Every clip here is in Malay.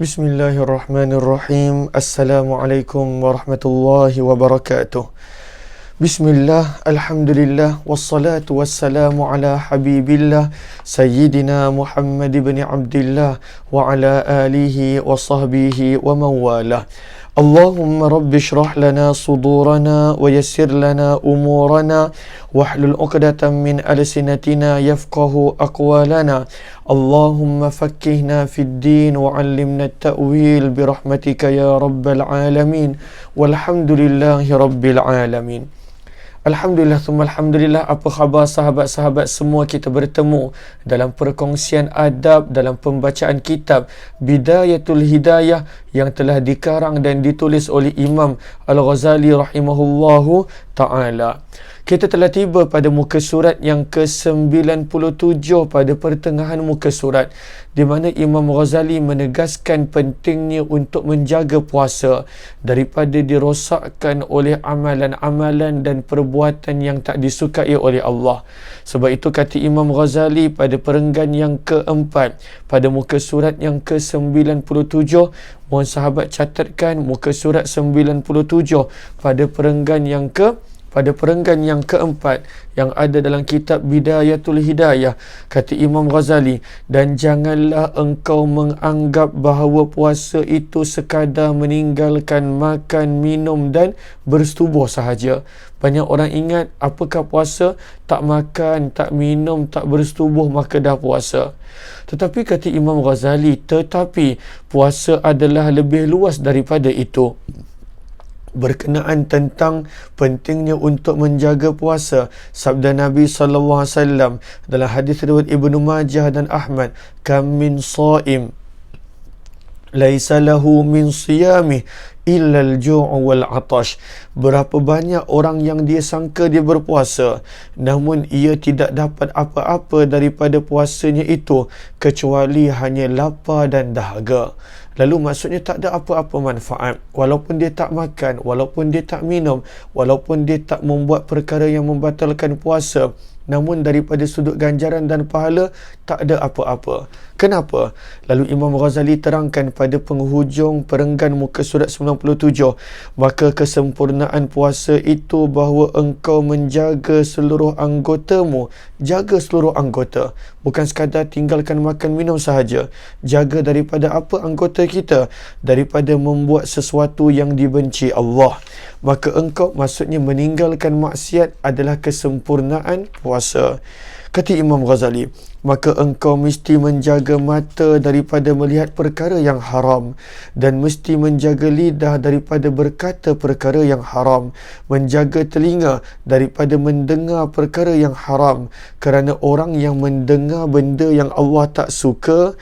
Bismillahirrahmanirrahim. Assalamualaikum warahmatullahi wabarakatuh. Bismillah, alhamdulillah, wassalatu wassalamu ala habibillah Sayyidina Muhammad ibn Abdillah wa ala alihi wa sahbihi wa mawalah. Allahumma rabbi shrah lana sudurana wa yassir lana umurana wahlul 'uqdatam min alsinatina yafqahu aqwalana. Allahumma fakkihna fid din wa 'allimna at-ta'wil bi rahmatika ya rabbal alamin. Walhamdulillahi rabbil alamin. Alhamdulillah, thumma alhamdulillah. Apa khabar sahabat-sahabat semua? Kita bertemu dalam perkongsian adab dalam pembacaan kitab Bidayatul Hidayah yang telah dikarang dan ditulis oleh Imam Al-Ghazali rahimahullahu ta'ala. Kita telah tiba pada muka surat yang ke-97 pada pertengahan muka surat, di mana Imam Ghazali menegaskan pentingnya untuk menjaga puasa daripada dirosakkan oleh amalan-amalan dan perbuatan yang tak disukai oleh Allah. Sebab itu kata Imam Ghazali pada perenggan yang keempat pada muka surat yang ke-97, mohon sahabat catatkan muka surat 97 pada perenggan yang keempat yang ada dalam kitab Bidayatul Hidayah. Kata Imam Ghazali, dan janganlah engkau menganggap bahawa puasa itu sekadar meninggalkan makan, minum dan bersetubuh sahaja. Banyak orang ingat apakah puasa? Tak makan, tak minum, tak bersetubuh maka dah puasa. Tetapi kata Imam Ghazali, tetapi puasa adalah lebih luas daripada itu. Berkenaan tentang pentingnya untuk menjaga puasa, sabda Nabi SAW dalam hadis riwayat Ibnu Majah dan Ahmad, kam min shaim laisa lahu min siyamih illa al-ju' wal 'atash. Berapa banyak orang yang dia sangka dia berpuasa, namun ia tidak dapat apa-apa daripada puasanya itu kecuali hanya lapar dan dahaga. Lalu maksudnya tak ada apa-apa manfaat. Walaupun dia tak makan, walaupun dia tak minum, walaupun dia tak membuat perkara yang membatalkan puasa, namun daripada sudut ganjaran dan pahala tak ada apa-apa. Kenapa? Lalu Imam Ghazali terangkan pada penghujung perenggan muka surat 97, maka kesempurnaan puasa itu bahawa engkau menjaga seluruh anggotamu. Jaga seluruh anggota, bukan sekadar tinggalkan makan minum sahaja. Jaga daripada apa anggota kita? Daripada membuat sesuatu yang dibenci Allah. Maka engkau, maksudnya meninggalkan maksiat, adalah kesempurnaan puasa. Kata Imam Ghazali, maka engkau mesti menjaga mata daripada melihat perkara yang haram, dan mesti menjaga lidah daripada berkata perkara yang haram, menjaga telinga daripada mendengar perkara yang haram, kerana orang yang mendengar benda yang Allah tak suka,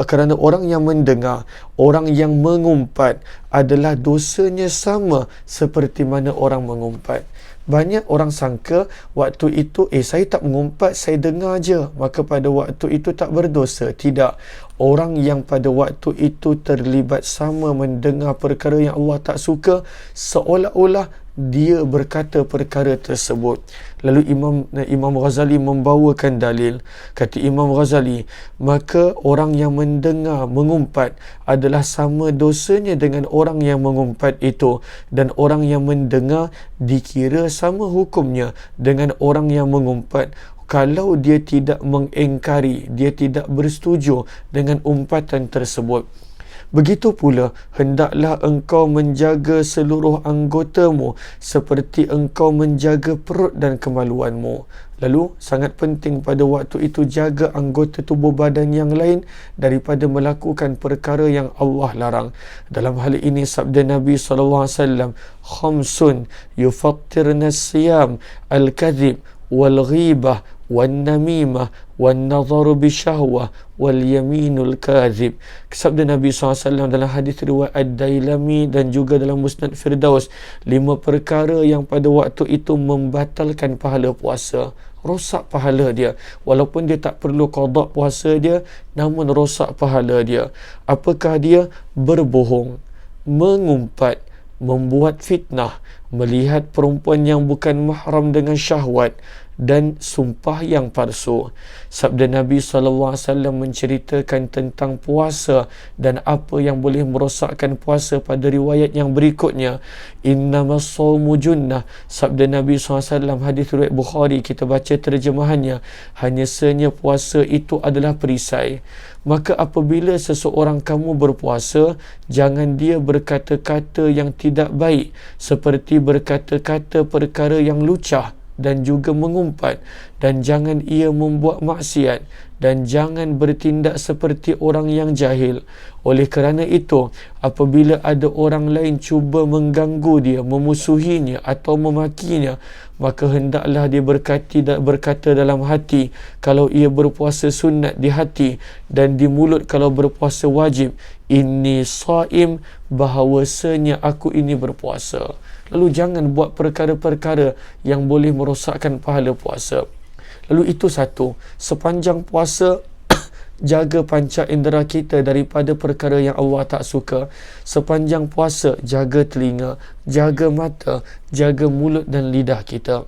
kerana orang yang mendengar, orang yang mengumpat adalah dosanya sama seperti mana orang mengumpat. Banyak orang sangka waktu itu, saya tak mengumpat, saya dengar je, maka pada waktu itu tak berdosa. Tidak. Orang yang pada waktu itu terlibat sama mendengar perkara yang Allah tak suka, seolah-olah dia berkata perkara tersebut. Lalu Imam Ghazali membawakan dalil. Kata Imam Ghazali, maka orang yang mendengar mengumpat adalah sama dosanya dengan orang yang mengumpat itu, dan orang yang mendengar dikira sama hukumnya dengan orang yang mengumpat kalau dia tidak mengingkari, dia tidak bersetuju dengan umpatan tersebut. Begitu pula, hendaklah engkau menjaga seluruh anggotamu seperti engkau menjaga perut dan kemaluanmu. Lalu, sangat penting pada waktu itu jaga anggota tubuh badan yang lain daripada melakukan perkara yang Allah larang. Dalam hal ini, sabda Nabi SAW, khamsun yufattirna siyam al-kadhib wal-ghibah wal-namimah wal-nadharu bisyahwah wal-yaminul kadhib. Sabda Nabi SAW dalam hadis riwayat Ad-Dailami dan juga dalam Musnad Firdaus, 5 perkara yang pada waktu itu membatalkan pahala puasa. Rosak pahala dia. Walaupun dia tak perlu qada puasa dia, namun rosak pahala dia. Apakah dia? Berbohong, mengumpat, membuat fitnah, melihat perempuan yang bukan mahram dengan syahwat, dan sumpah yang palsu. Sabda Nabi SAW menceritakan tentang puasa dan apa yang boleh merosakkan puasa pada riwayat yang berikutnya. Innamas sawmu junnah. Sabda Nabi SAW, hadis riwayat Bukhari, kita baca terjemahannya, hanya senya puasa itu adalah perisai. Maka apabila seseorang kamu berpuasa, jangan dia berkata-kata yang tidak baik, seperti berkata-kata perkara yang lucah dan juga mengumpat, dan jangan ia membuat maksiat, dan jangan bertindak seperti orang yang jahil. Oleh kerana itu, apabila ada orang lain cuba mengganggu dia, memusuhinya atau memakinya, maka hendaklah dia berkata dalam hati kalau ia berpuasa sunat di hati, dan di mulut kalau berpuasa wajib, inni shaim, bahawasanya aku ini berpuasa. Lalu jangan buat perkara-perkara yang boleh merosakkan pahala puasa. Lalu itu satu, sepanjang puasa jaga panca indera kita daripada perkara yang Allah tak suka. Sepanjang puasa jaga telinga, jaga mata, jaga mulut dan lidah kita.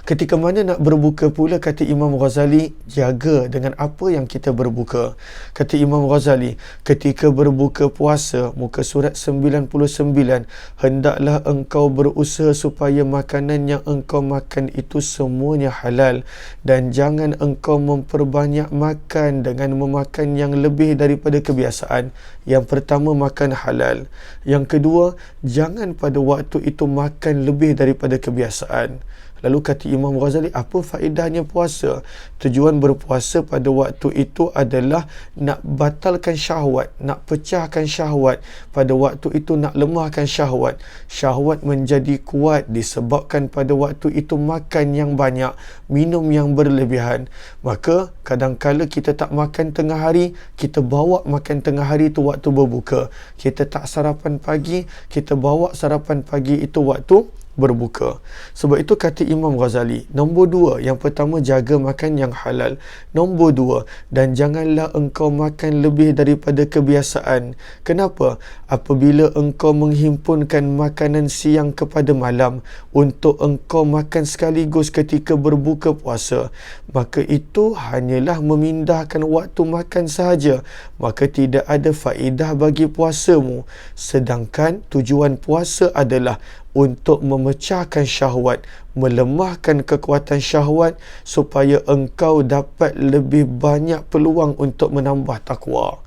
Ketika mana nak berbuka pula, kata Imam Ghazali, jaga dengan apa yang kita berbuka. Kata Imam Ghazali, ketika berbuka puasa, muka surat 99, hendaklah engkau berusaha supaya makanan yang engkau makan itu semuanya halal, dan jangan engkau memperbanyak makan dengan memakan yang lebih daripada kebiasaan. Yang pertama, makan halal. Yang kedua, jangan pada waktu itu makan lebih daripada kebiasaan. Lalu kata Imam Ghazali, apa faedahnya puasa? Tujuan berpuasa pada waktu itu adalah nak batalkan syahwat, nak pecahkan syahwat. Pada waktu itu nak lemahkan syahwat. Syahwat menjadi kuat disebabkan pada waktu itu makan yang banyak, minum yang berlebihan. Maka kadang-kala kita tak makan tengah hari, kita bawa makan tengah hari itu waktu berbuka. Kita tak sarapan pagi, kita bawa sarapan pagi itu waktu berbuka. Sebab itu kata Imam Ghazali, nombor dua, yang pertama jaga makan yang halal. Nombor dua, dan janganlah engkau makan lebih daripada kebiasaan. Kenapa? Apabila engkau menghimpunkan makanan siang kepada malam untuk engkau makan sekaligus ketika berbuka puasa, maka itu hanyalah memindahkan waktu makan sahaja, maka tidak ada faedah bagi puasamu. Sedangkan tujuan puasa adalah untuk memecahkan syahwat, melemahkan kekuatan syahwat, supaya engkau dapat lebih banyak peluang untuk menambah takwa.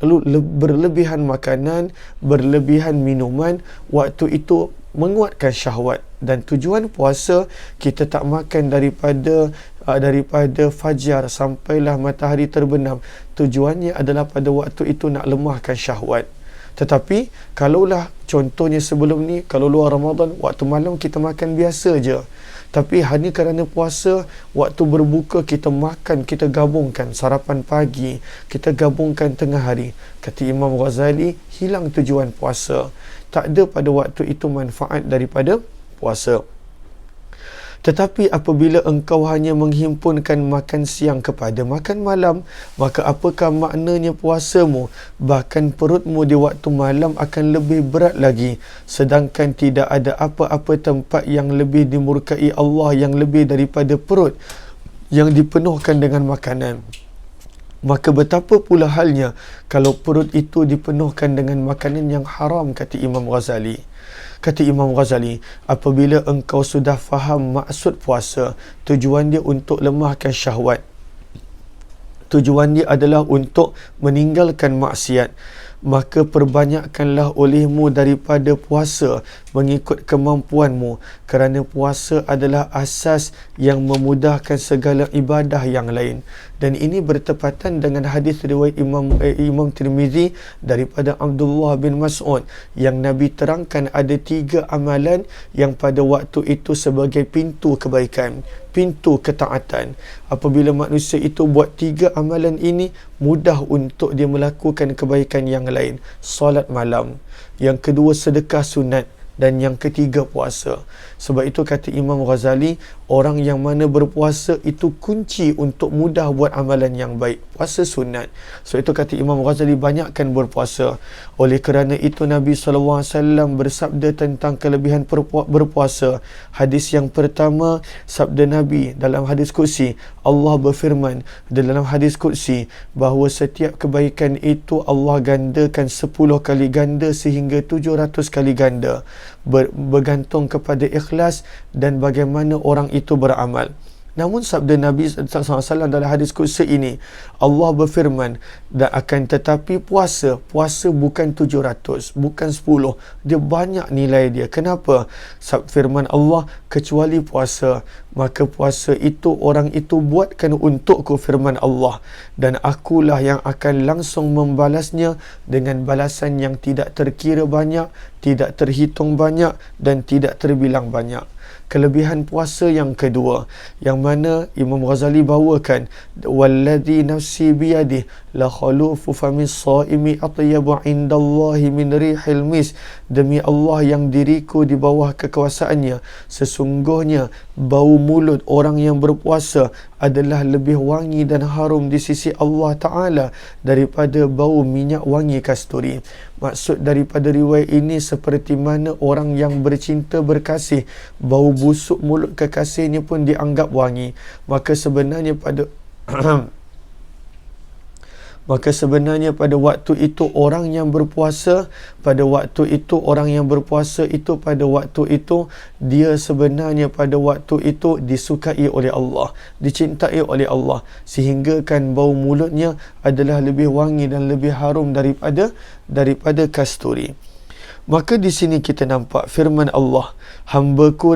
Lalu berlebihan makanan, berlebihan minuman, waktu itu menguatkan syahwat. Dan tujuan puasa, kita tak makan daripada fajar sampailah matahari terbenam. Tujuannya adalah pada waktu itu nak lemahkan syahwat. Tetapi kalaulah contohnya sebelum ni, kalau luar Ramadan, waktu malam kita makan biasa je. Tapi hanya kerana puasa, waktu berbuka kita makan, kita gabungkan sarapan pagi, kita gabungkan tengah hari. Kata Imam Ghazali, hilang tujuan puasa. Tak ada pada waktu itu manfaat daripada puasa. Tetapi apabila engkau hanya menghimpunkan makan siang kepada makan malam, maka apakah maknanya puasamu? Bahkan perutmu di waktu malam akan lebih berat lagi. Sedangkan tidak ada apa-apa tempat yang lebih dimurkai Allah yang lebih daripada perut yang dipenuhkan dengan makanan. Maka betapa pula halnya kalau perut itu dipenuhkan dengan makanan yang haram, kata Imam Ghazali. Kata Imam Ghazali, apabila engkau sudah faham maksud puasa, tujuan dia untuk lemahkan syahwat, tujuan dia adalah untuk meninggalkan maksiat, maka perbanyakkanlah olehmu daripada puasa mengikut kemampuanmu, kerana puasa adalah asas yang memudahkan segala ibadah yang lain. Dan ini bertepatan dengan hadis riwayat Imam Tirmizi daripada Abdullah bin Mas'ud, yang Nabi terangkan ada 3 amalan yang pada waktu itu sebagai pintu kebaikan, pintu ketaatan. Apabila manusia itu buat 3 amalan ini, mudah untuk dia melakukan kebaikan yang lain. Solat malam. Yang kedua, sedekah sunat. dan yang ketiga puasa. Sebab itu kata Imam Ghazali, orang yang mana berpuasa itu kunci untuk mudah buat amalan yang baik. Puasa sunat. Sebab itu kata Imam Ghazali, banyakkan berpuasa. Oleh kerana itu Nabi SAW bersabda tentang kelebihan berpuasa. Hadis yang pertama, sabda Nabi dalam hadis Qudsi, Allah berfirman dalam hadis Qudsi bahawa setiap kebaikan itu Allah gandakan 10 kali ganda sehingga 700 kali ganda, bergantung kepada ikhlas dan bagaimana orang itu beramal. Namun sabda Nabi SAW dalam hadis Qudsi ini, Allah berfirman, dan akan tetapi puasa bukan 700, bukan 10, dia banyak nilai dia. Kenapa? Firman Allah, kecuali puasa, maka puasa itu orang itu buatkan untukku, firman Allah, dan akulah yang akan langsung membalasnya dengan balasan yang tidak terkira banyak, tidak terhitung banyak, dan tidak terbilang banyak. Kelebihan puasa yang kedua, yang mana Imam Ghazali bawakan, walladhi nafsi biyadih la khalufu famis saimi atyabu indallahi min rihil mis, demi Allah yang diriku di bawah kekuasaannya, sesungguhnya bau mulut orang yang berpuasa adalah lebih wangi dan harum di sisi Allah Ta'ala daripada bau minyak wangi kasturi. Maksud daripada riwayat ini, seperti mana orang yang bercinta berkasih, bau busuk mulut kekasihnya pun dianggap wangi. Maka sebenarnya pada pada waktu itu orang yang berpuasa, pada waktu itu dia sebenarnya pada waktu itu disukai oleh Allah, dicintai oleh Allah, sehingga kan bau mulutnya adalah lebih wangi dan lebih harum daripada kasturi. Maka di sini kita nampak firman Allah, hamba-Ku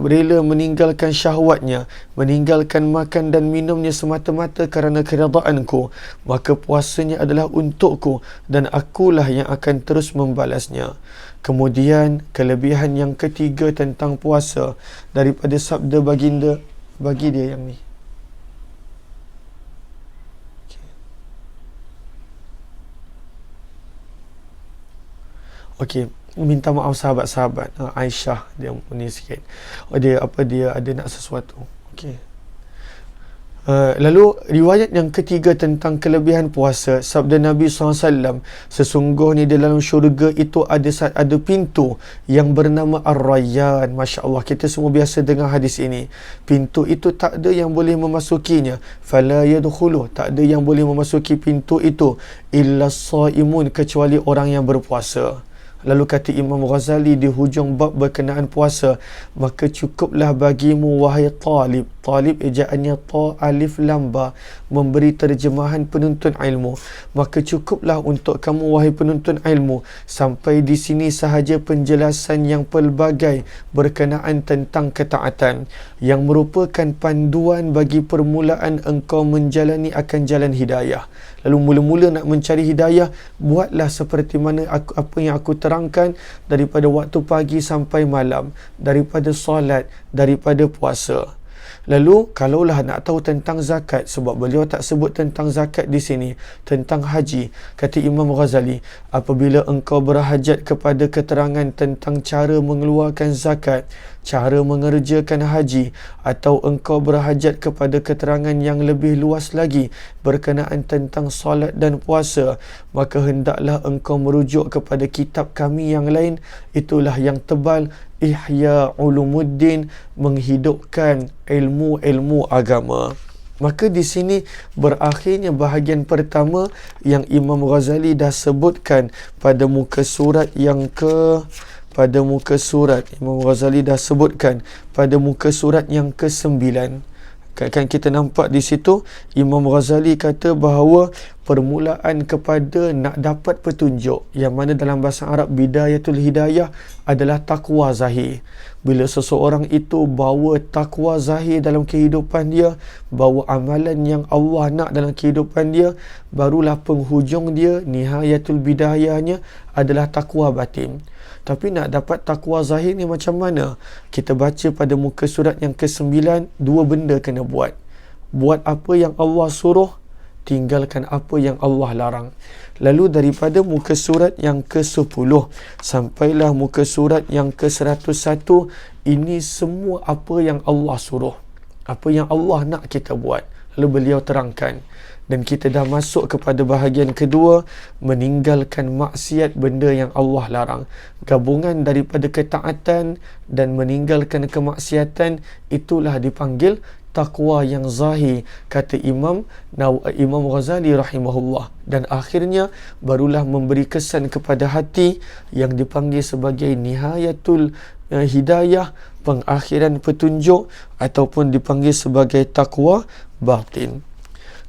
rela meninggalkan syahwatnya, meninggalkan makan dan minumnya semata-mata kerana keridaan-Ku, maka puasanya adalah untukku dan akulah yang akan terus membalasnya. Kemudian kelebihan yang ketiga tentang puasa daripada sabda baginda, bagi dia yang ni. Okey, minta maaf sahabat-sahabat. Aisyah dia ni sikit. Dia ada nak sesuatu. Okey. Lalu riwayat yang ketiga tentang kelebihan puasa, sabda Nabi SAW, sesungguhnya di dalam syurga itu ada pintu yang bernama Ar-Rayyan. Masya Allah, kita semua biasa dengar hadis ini. Pintu itu tak ada yang boleh memasukinya, fala yadkhulu, tak ada yang boleh memasuki pintu itu illa as-saimun, kecuali orang yang berpuasa. Lalu kata Imam Ghazali di hujung bab berkenaan puasa, maka cukuplah bagimu wahai talib, ejaannya ta alif lam ba, memberi terjemahan penuntut ilmu, maka cukuplah untuk kamu wahai penuntut ilmu sampai di sini sahaja penjelasan yang pelbagai berkenaan tentang ketaatan yang merupakan panduan bagi permulaan engkau menjalani akan jalan hidayah. Lalu mula-mula nak mencari hidayah, buatlah seperti mana apa yang aku terangkan daripada waktu pagi sampai malam, daripada solat, daripada puasa. Lalu kalaulah nak tahu tentang zakat, sebab beliau tak sebut tentang zakat di sini, tentang haji, kata Imam Ghazali, apabila engkau berhajat kepada keterangan tentang cara mengeluarkan zakat, cara mengerjakan haji, atau engkau berhajat kepada keterangan yang lebih luas lagi berkenaan tentang solat dan puasa, maka hendaklah engkau merujuk kepada kitab kami yang lain, itulah yang tebal, Ihya Ulumuddin, menghidupkan ilmu-ilmu agama. Maka di sini berakhirnya bahagian pertama yang Imam Ghazali dah sebutkan pada muka surat yang Imam Ghazali dah sebutkan pada muka surat yang ke-9. Kan kita nampak di situ Imam Ghazali kata bahawa permulaan kepada nak dapat petunjuk, yang mana dalam bahasa Arab bidayatul hidayah adalah taqwa zahir. Bila seseorang itu bawa taqwa zahir dalam kehidupan dia, bawa amalan yang Allah nak dalam kehidupan dia, barulah penghujung dia, nihayatul bidayahnya adalah taqwa batin. Tapi nak dapat taqwa zahir ni macam mana? Kita baca pada muka surat yang ke-9, dua benda kena buat. Buat apa yang Allah suruh tinggalkan apa yang Allah larang. Lalu daripada muka surat yang ke-10 sampailah muka surat yang ke-101, ini semua apa yang Allah suruh, apa yang Allah nak kita buat. Lalu beliau terangkan, dan kita dah masuk kepada bahagian kedua, meninggalkan maksiat, benda yang Allah larang. Gabungan daripada ketaatan dan meninggalkan kemaksiatan, itulah dipanggil taqwa yang zahir, kata Imam Ghazali rahimahullah. Dan akhirnya barulah memberi kesan kepada hati yang dipanggil sebagai nihayatul hidayah, pengakhiran petunjuk, ataupun dipanggil sebagai taqwa batin.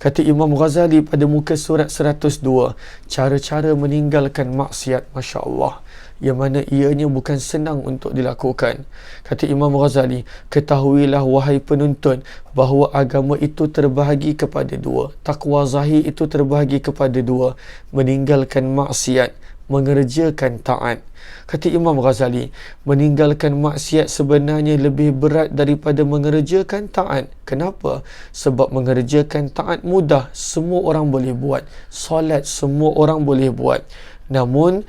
Kata Imam Ghazali pada muka surat 102, cara-cara meninggalkan maksiat, Masya Allah, yang mana ianya bukan senang untuk dilakukan. Kata Imam Ghazali, ketahuilah wahai penuntut bahawa agama itu terbahagi kepada dua. Taqwa zahir itu terbahagi kepada dua, meninggalkan maksiat, mengerjakan taat. Kata Imam Ghazali, meninggalkan maksiat sebenarnya lebih berat daripada mengerjakan taat. Kenapa? Sebab mengerjakan taat mudah, semua orang boleh buat. Solat semua orang boleh buat. Namun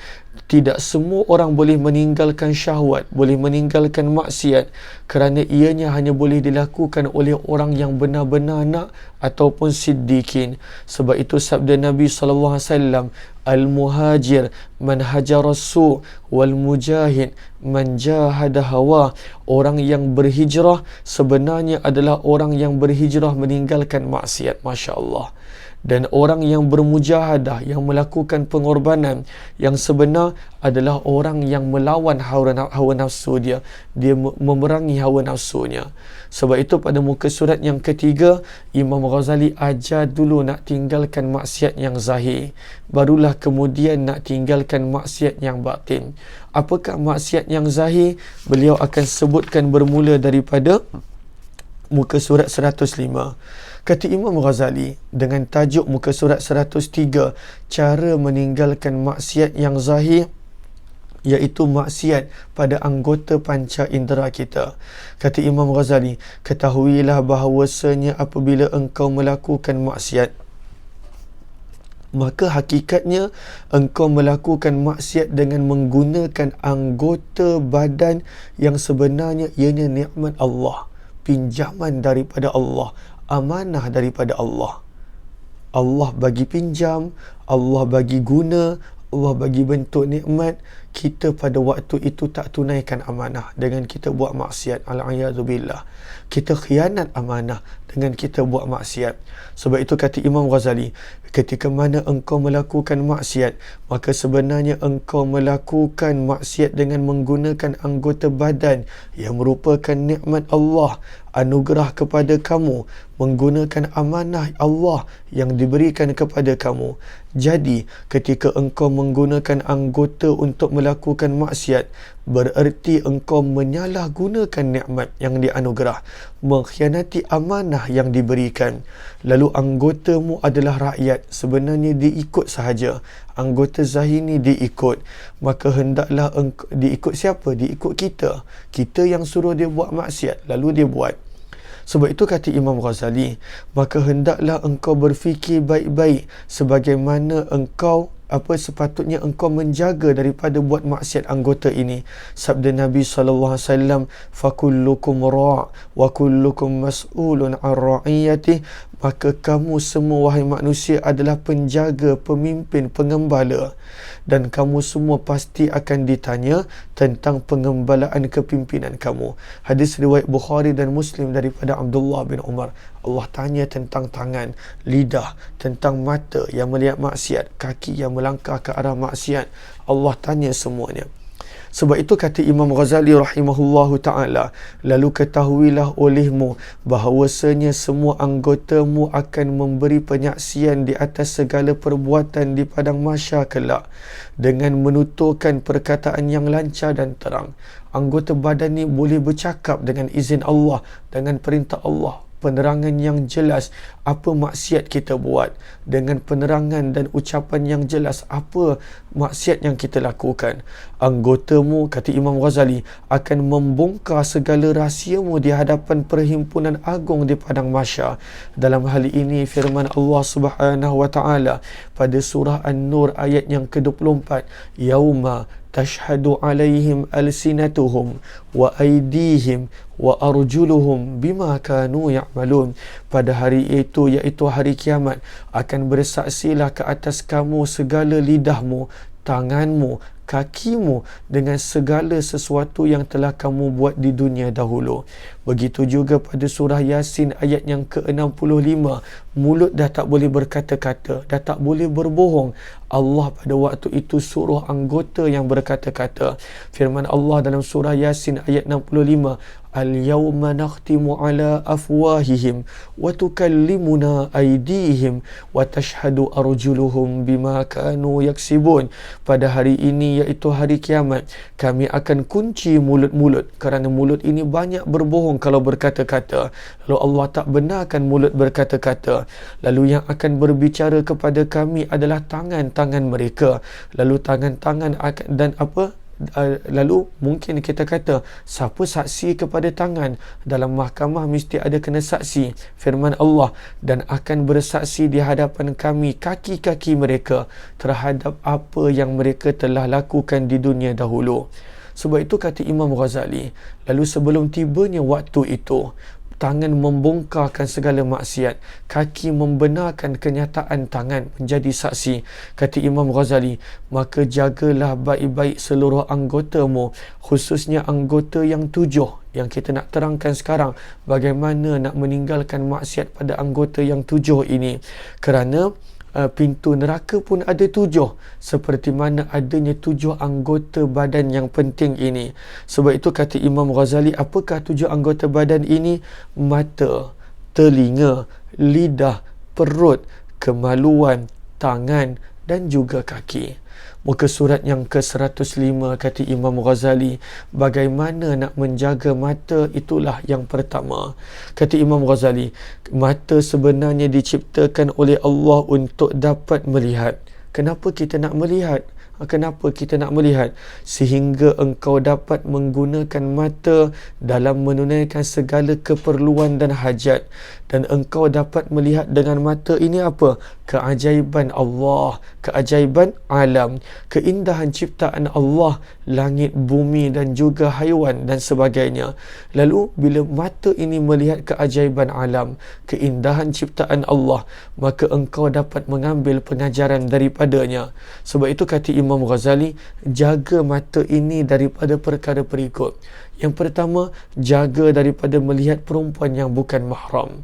tidak semua orang boleh meninggalkan syahwat, boleh meninggalkan maksiat, kerana ianya hanya boleh dilakukan oleh orang yang benar-benar nak ataupun siddiqin. Sebab itu sabda Nabi SAW, al-muhajir man hajara su' wal mujahid man jahada hawa. Orang yang berhijrah sebenarnya adalah orang yang berhijrah meninggalkan maksiat. Masya Allah. Dan orang yang bermujahadah, yang melakukan pengorbanan yang sebenar adalah orang yang melawan hawa nafsu dia. Dia memerangi hawa nafsunya. Sebab itu pada muka surat yang ketiga, Imam Ghazali ajar dulu nak tinggalkan maksiat yang zahir, barulah kemudian nak tinggalkan maksiat yang batin. Apakah maksiat yang zahir? Beliau akan sebutkan bermula daripada muka surat 105. Kata Imam Ghazali dengan tajuk muka surat 103, cara meninggalkan maksiat yang zahir, iaitu maksiat pada anggota panca indera kita. Kata Imam Ghazali, ketahuilah bahawasanya apabila engkau melakukan maksiat, maka hakikatnya engkau melakukan maksiat dengan menggunakan anggota badan yang sebenarnya ianya nikmat Allah, pinjaman daripada Allah, amanah daripada Allah. Allah bagi pinjam, Allah bagi guna, Allah bagi bentuk nikmat. Kita pada waktu itu tak tunaikan amanah dengan kita buat maksiat. Al-a'yadzubillah. Kita khianat amanah dengan kita buat maksiat. Sebab itu kata Imam Ghazali, ketika mana engkau melakukan maksiat, maka sebenarnya engkau melakukan maksiat dengan menggunakan anggota badan yang merupakan nikmat Allah, anugerah kepada kamu, menggunakan amanah Allah yang diberikan kepada kamu. Jadi ketika engkau menggunakan anggota untuk melakukan maksiat, bererti engkau menyalahgunakan nikmat yang dianugerah, mengkhianati amanah yang diberikan. Lalu anggotamu adalah rakyat, sebenarnya diikut sahaja. Anggota zahir ni diikut, maka hendaklah diikut siapa? Diikut kita. Kita yang suruh dia buat maksiat, lalu dia buat. Sebab itu kata Imam Ghazali, maka hendaklah engkau berfikir baik-baik sebagaimana engkau sepatutnya engkau menjaga daripada buat maksiat anggota ini. Sabda Nabi SAW, fakullukum ra' wa kullukum mas'ulun an ra'iyatih. Maka kamu semua wahai manusia adalah penjaga, pemimpin, pengembala, dan kamu semua pasti akan ditanya tentang pengembalaan kepimpinan kamu. Hadis riwayat Bukhari dan Muslim daripada Abdullah bin Umar. Allah tanya tentang tangan, lidah, tentang mata yang melihat maksiat, kaki yang melangkah ke arah maksiat. Allah tanya semuanya. Sebab itu kata Imam Ghazali rahimahullahu ta'ala, lalu ketahuilah olehmu bahawasanya semua anggotamu akan memberi penyaksian di atas segala perbuatan di padang mahsyar kelak dengan menuturkan perkataan yang lancar dan terang. Anggota badan ni boleh bercakap dengan izin Allah, dengan perintah Allah. penerangan yang jelas apa maksiat kita buat, dengan penerangan dan ucapan yang jelas apa maksiat yang kita lakukan. Anggotamu, kata Imam Ghazali, akan membongkar segala rahsiamu di hadapan perhimpunan agung di padang mahsyar. Dalam hal ini firman Allah Subhanahu wa taala pada surah An-Nur ayat yang ke-24, yauma tashhadu alaihim alsinatuhum wa aydihim wa arjuluhum bima kanu ya'malun. Pada hari itu, iaitu hari kiamat, akan bersaksilah ke atas kamu segala lidahmu, tanganmu, kakimu dengan segala sesuatu yang telah kamu buat di dunia dahulu. Begitu juga pada surah Yasin ayat yang ke-65, mulut dah tak boleh berkata-kata, dah tak boleh berbohong. Allah pada waktu itu suruh anggota yang berkata-kata. Firman Allah dalam surah Yasin ayat 65, al-yawma nakhtimu ala afwahihim wa tukallimuna aydihim wa tashhadu arjuluhum bima kanu yaksibun. Pada hari ini, iaitu hari kiamat, kami akan kunci mulut-mulut, kerana mulut ini banyak berbohong kalau berkata-kata. Lalu Allah tak benarkan mulut berkata-kata. Lalu yang akan berbicara kepada kami adalah tangan-tangan mereka. Lalu tangan-tangan akan, dan apa? Lalu mungkin kita kata, siapa saksi kepada tangan? Dalam mahkamah mesti ada kena saksi. Firman Allah, dan akan bersaksi di hadapan kami kaki-kaki mereka terhadap apa yang mereka telah lakukan di dunia dahulu. Sebab itu kata Imam Ghazali, lalu sebelum tibanya waktu itu, tangan membongkarkan segala maksiat, kaki membenarkan kenyataan tangan menjadi saksi. Kata Imam Ghazali, maka jagalah baik-baik seluruh anggotamu, khususnya anggota yang 7 yang kita nak terangkan sekarang, bagaimana nak meninggalkan maksiat pada anggota yang 7 ini. Kerana pintu neraka pun ada 7, seperti mana adanya 7 anggota badan yang penting ini. Sebab itu kata Imam Ghazali, apakah 7 anggota badan ini? Mata, telinga, lidah, perut, kemaluan, tangan dan juga kaki. Muka surat yang ke-105 kata Imam Ghazali, bagaimana nak menjaga mata? Itulah yang pertama. Kata Imam Ghazali, mata sebenarnya diciptakan oleh Allah untuk dapat melihat. Kenapa kita nak melihat? Kenapa kita nak melihat? Sehingga engkau dapat menggunakan mata dalam menunaikan segala keperluan dan hajat. Dan engkau dapat melihat dengan mata ini apa? Keajaiban Allah, keajaiban alam, keindahan ciptaan Allah, langit, bumi dan juga haiwan dan sebagainya. Lalu bila mata ini melihat keajaiban alam, keindahan ciptaan Allah, maka engkau dapat mengambil pengajaran daripadanya. Sebab itu kata Imam Ghazali, jaga mata ini daripada perkara berikut. Yang pertama, jaga daripada melihat perempuan yang bukan mahram.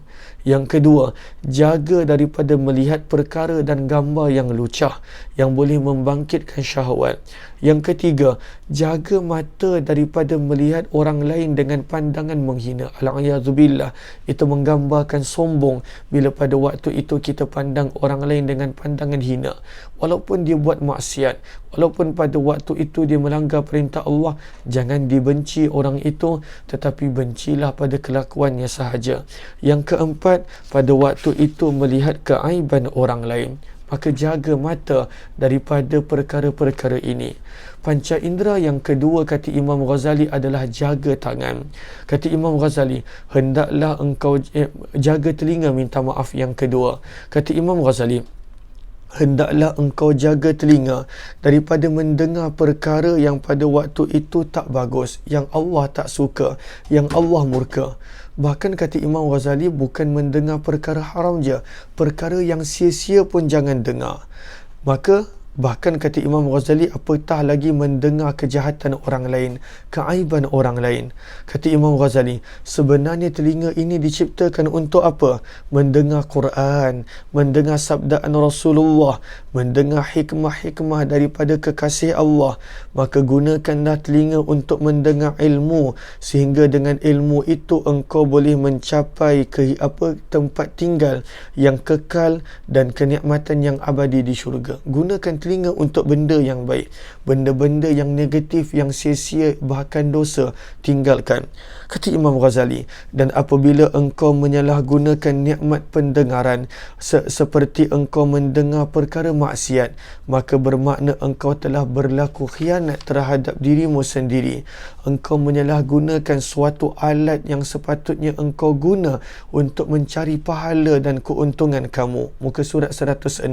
Yang kedua, jaga daripada melihat perkara dan gambar yang lucah yang boleh membangkitkan syahwat. Yang ketiga, jaga mata daripada melihat orang lain dengan pandangan menghina. Al-'iyadzubillah. Itu menggambarkan sombong bila pada waktu itu kita pandang orang lain dengan pandangan hina. Walaupun dia buat maksiat, walaupun pada waktu itu dia melanggar perintah Allah, jangan dibenci orang itu, tetapi bencilah pada kelakuannya sahaja. Yang keempat, pada waktu itu melihat keaiban orang lain. Maka jaga mata daripada perkara-perkara ini. Panca indera yang kedua kata Imam Ghazali adalah jaga tangan. Kata Imam Ghazali, hendaklah engkau jaga telinga, minta maaf, yang kedua. Kata Imam Ghazali, hendaklah engkau jaga telinga daripada mendengar perkara yang pada waktu itu tak bagus, yang Allah tak suka, yang Allah murka. Bahkan kata Imam Ghazali, bukan mendengar perkara haram je, perkara yang sia-sia pun jangan dengar. Maka bahkan kata Imam Ghazali, apatah lagi mendengar kejahatan orang lain, keaiban orang lain. Kata Imam Ghazali, sebenarnya telinga ini diciptakan untuk apa? Mendengar Quran, mendengar sabdaan Rasulullah, mendengar hikmah-hikmah daripada kekasih Allah. Maka gunakanlah telinga untuk mendengar ilmu, sehingga dengan ilmu itu engkau boleh mencapai tempat tinggal yang kekal dan kenikmatan yang abadi di syurga. Gunakan telinga telinga untuk benda yang baik. Benda-benda yang negatif, yang sia-sia, bahkan dosa, tinggalkan. Kata Imam Ghazali, dan apabila engkau menyalahgunakan nikmat pendengaran seperti engkau mendengar perkara maksiat, maka bermakna engkau telah berlaku khianat terhadap dirimu sendiri. Engkau menyalahgunakan suatu alat yang sepatutnya engkau guna untuk mencari pahala dan keuntungan kamu. Muka surat 106.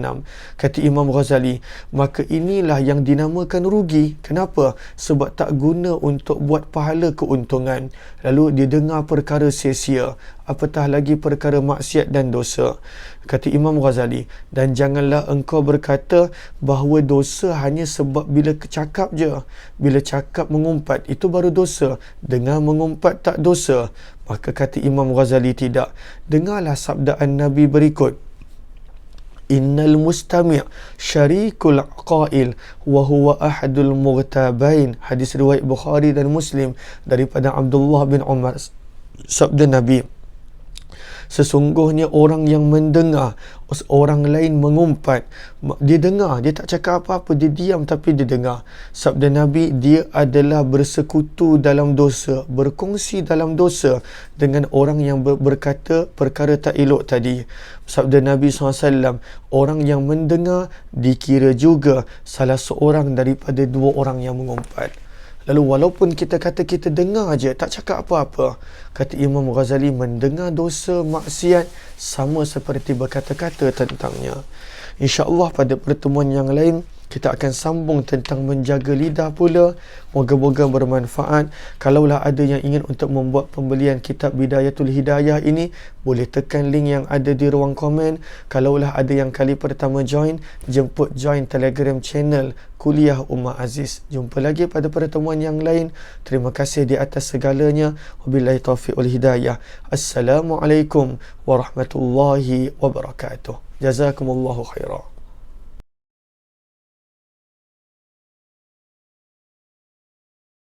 Kata Imam Ghazali, maka inilah yang dinamakan rugi. Kenapa? Sebab tak guna untuk buat pahala keuntungan. Lalu dia dengar perkara sia-sia, apatah lagi perkara maksiat dan dosa. Kata Imam Ghazali, dan janganlah engkau berkata bahawa dosa hanya sebab bila cakap je. Bila cakap mengumpat, itu baru dosa. Dengar mengumpat tak dosa. Maka kata Imam Ghazali, tidak. Dengarlah sabdaan Nabi berikut. Innal mustami' syarikul qail wa huwa ahadul mughtabain. Hadis riwayat Bukhari dan Muslim daripada Abdullah bin Umar. Sabda Nabi, sesungguhnya orang yang mendengar orang lain mengumpat, dia dengar, dia tak cakap apa-apa, dia diam tapi dia dengar. Sabda Nabi, dia adalah bersekutu dalam dosa, berkongsi dalam dosa dengan orang yang berkata perkara tak elok tadi. Sabda Nabi SAW, orang yang mendengar dikira juga salah seorang daripada dua orang yang mengumpat. Lalu walaupun kita kata kita dengar aja, tak cakap apa-apa, kata Imam Ghazali, mendengar dosa maksiat sama seperti berkata-kata tentangnya. InsyaAllah pada pertemuan yang lain kita akan sambung tentang menjaga lidah pula. Moga-moga bermanfaat. Kalaulah ada yang ingin untuk membuat pembelian kitab Bidayatul Hidayah ini, boleh tekan link yang ada di ruang komen. Kalaulah ada yang kali pertama join, jemput join Telegram channel Kuliah Ummah Aziz. Jumpa lagi pada pertemuan yang lain. Terima kasih di atas segalanya. Wabillahi taufiq wal hidayah. Assalamualaikum warahmatullahi wabarakatuh. Jazakumullahu khairan.